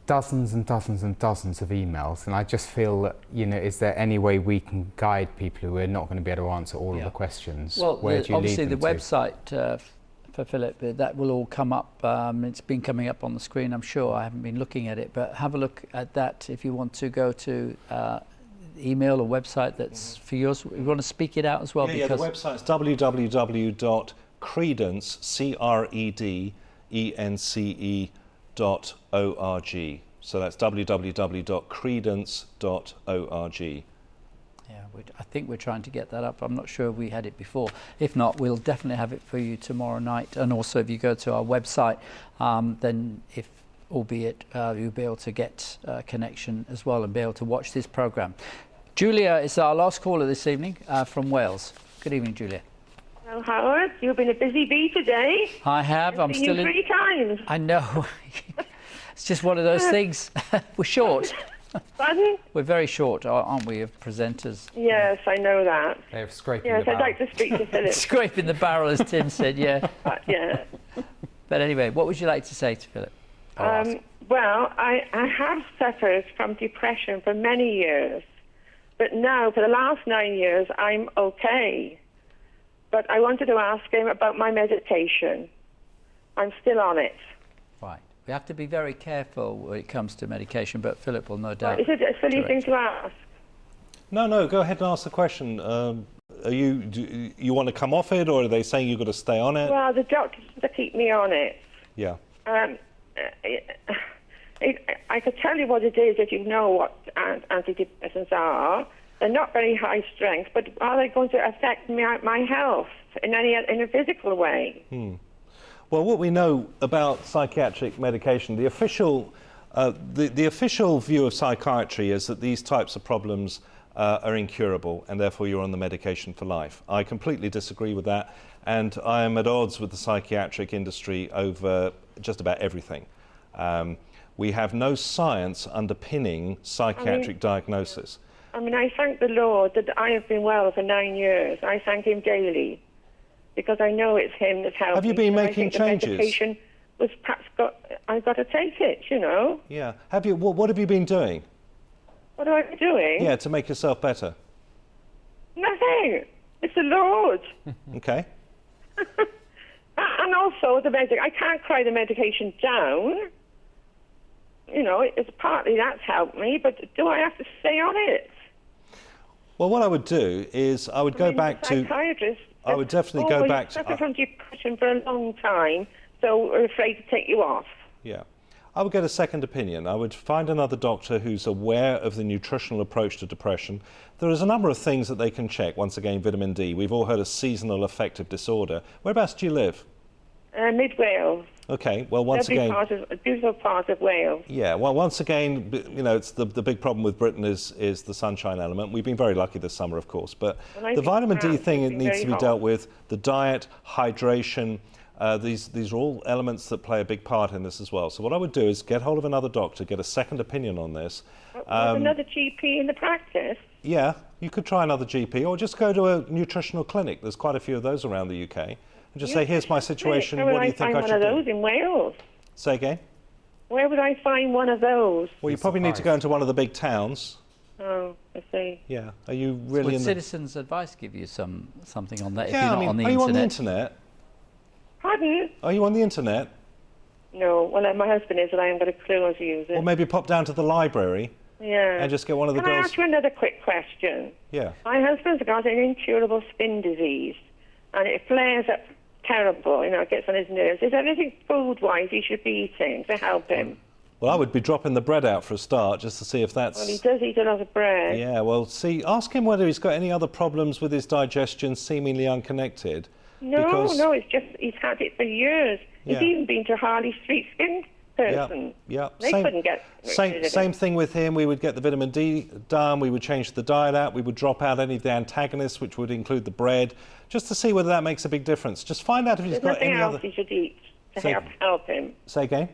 dozens and dozens and dozens of emails, and I just feel that, you know, is there any way we can guide people who are not going to be able to answer all of the questions? Well, where do you obviously lead them the website for Philip, that will all come up. It's been coming up on the screen, I'm sure. I haven't been looking at it, but have a look at that if you want to go to email or website that's for yours. We want to speak it out as well. Yeah, the website's www.credence, CREDENCE.org. So that's www.credence.org. Yeah, I think we're trying to get that up. I'm not sure we had it before. If not, we'll definitely have it for you tomorrow night. And also, if you go to our website, then albeit you'll be able to get a connection as well and be able to watch this program. Julia is our last caller this evening from Wales. Good evening, Julia. Well, Howard, you've been a busy bee today. I have. I'm still in 3 times. I know. It's just one of those things. We're short. Pardon? We're very short, aren't we, of presenters? Yes, I know that. They're scraping the barrel. I'd like to speak to Philip. Scraping the barrel, as Tim said, yeah. Yeah. But anyway, what would you like to say to Philip? Well, I have suffered from depression for many years, but now, for the last 9 years, I'm okay. But I wanted to ask him about my meditation. I'm still on it. Right. We have to be very careful when it comes to medication, but Philip will no doubt. Is it a silly thing to ask? No, go ahead and ask the question. Do you want to come off it, or are they saying you've got to stay on it? Well, the doctors to keep me on it. Yeah. I could tell you what it is if you know what antidepressants are. They're not very high strength, but are they going to affect my health in a physical way? Well, what we know about psychiatric medication, the official view of psychiatry is that these types of problems are incurable, and therefore you're on the medication for life. I completely disagree with that, and I am at odds with the psychiatric industry over just about everything. We have no science underpinning psychiatric diagnosis. I thank the Lord that I have been well for 9 years. I thank him daily, because I know it's him that's helping. Have you been making changes? The medication was perhaps I've got to take it, you know. Yeah. Have you? What have you been doing? What am I doing? Yeah, to make yourself better. Nothing. It's the Lord. Okay. And also I can't cry the medication down. You know, it's partly that's helped me, but do I have to stay on it? Well, what I would do is I would go back to... I would definitely go back to... I've suffered from depression for a long time, so we're afraid to take you off. Yeah. I would get a second opinion. I would find another doctor who's aware of the nutritional approach to depression. There is a number of things that they can check. Once again, vitamin D. We've all heard of seasonal affective disorder. Whereabouts do you live? Mid Wales. Okay, well, once again... a beautiful part of Wales. Yeah, well, once again, you know, it's the big problem with Britain is the sunshine element. We've been very lucky this summer, of course, but the vitamin D thing, it needs to be dealt with. The diet, hydration, these are all elements that play a big part in this as well. So what I would do is get hold of another doctor, get a second opinion on this. Another GP in the practice? Yeah, you could try another GP, or just go to a nutritional clinic. There's quite a few of those around the UK. And just say, here's my situation, what do you think I should do? Where would I find one of those in Wales? Say again? Where would I find one of those? Well, you probably need to go into one of the big towns. Oh, I see. Yeah. Are you really Would Citizens Advice give you something on that if yeah, you're not on the internet? Are you on the internet? Pardon? Are you on the internet? No. Well, my husband is, and I haven't got a clue how to use it. Or maybe pop down to the library. Yeah. And just get one of the girls... girls... Can I ask you another quick question? Yeah. My husband's got an incurable skin disease, and it flares up terrible, you know, it gets on his nerves. Is there anything food-wise he should be eating to help him? Well, I would be dropping the bread out for a start, just to see if that's... Well, he does eat a lot of bread. Yeah, well, see, ask him whether he's got any other problems with his digestion seemingly unconnected. No, it's just he's had it for years. Yeah. He's even been to Harley Street skin person. Yeah. They couldn't get same thing with him. We would get the vitamin D done. We would change the diet out. We would drop out any of the antagonists, which would include the bread, just to see whether that makes a big difference. Just find out if he's got any other... There's nothing else he should eat to help him. Say again?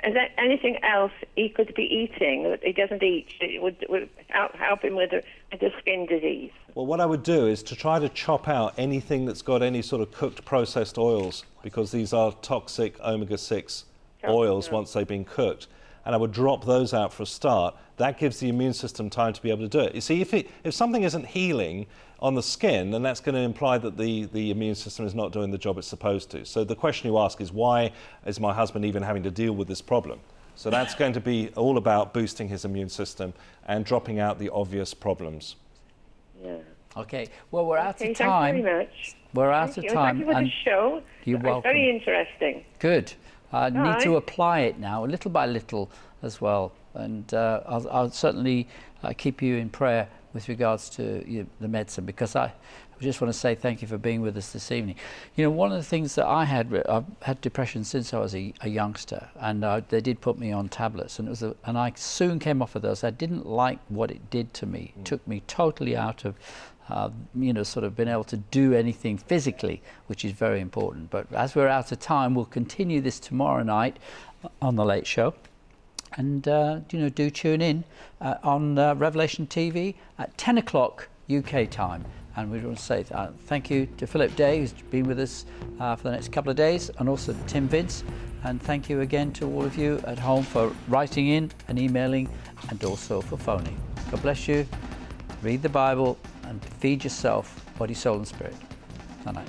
Is there anything else he could be eating that he doesn't eat that would help him with the skin disease? Well, what I would do is to try to chop out anything that's got any sort of cooked processed oils, because these are toxic omega-6 oils once they've been cooked. And I would drop those out for a start. That gives the immune system time to be able to do it. You see, if something isn't healing on the skin, then that's going to imply that the immune system is not doing the job it's supposed to. So the question you ask is, why is my husband even having to deal with this problem? So that's going to be all about boosting his immune system and dropping out the obvious problems. Yeah. Okay, well, we're out of time. Thank you very much. We're out of time. Thank you for the show. You're welcome. It's very interesting. Good. I need to apply it now, little by little as well. And I'll certainly keep you in prayer with regards to the medicine, because I just want to say thank you for being with us this evening. You know, one of the things that I've had depression since I was a youngster, and they did put me on tablets, and and I soon came off of those. I didn't like what it did to me. It took me totally out of sort of being able to do anything physically, which is very important. But as we're out of time, we'll continue this tomorrow night on The Late Show. And, do tune in on Revelation TV at 10 o'clock UK time. And we want to say thank you to Phillip Day, who's been with us for the next couple of days, and also to Tim Vince. And thank you again to all of you at home for writing in and emailing, and also for phoning. God bless you. Read the Bible and feed yourself, body, soul and spirit. Good night.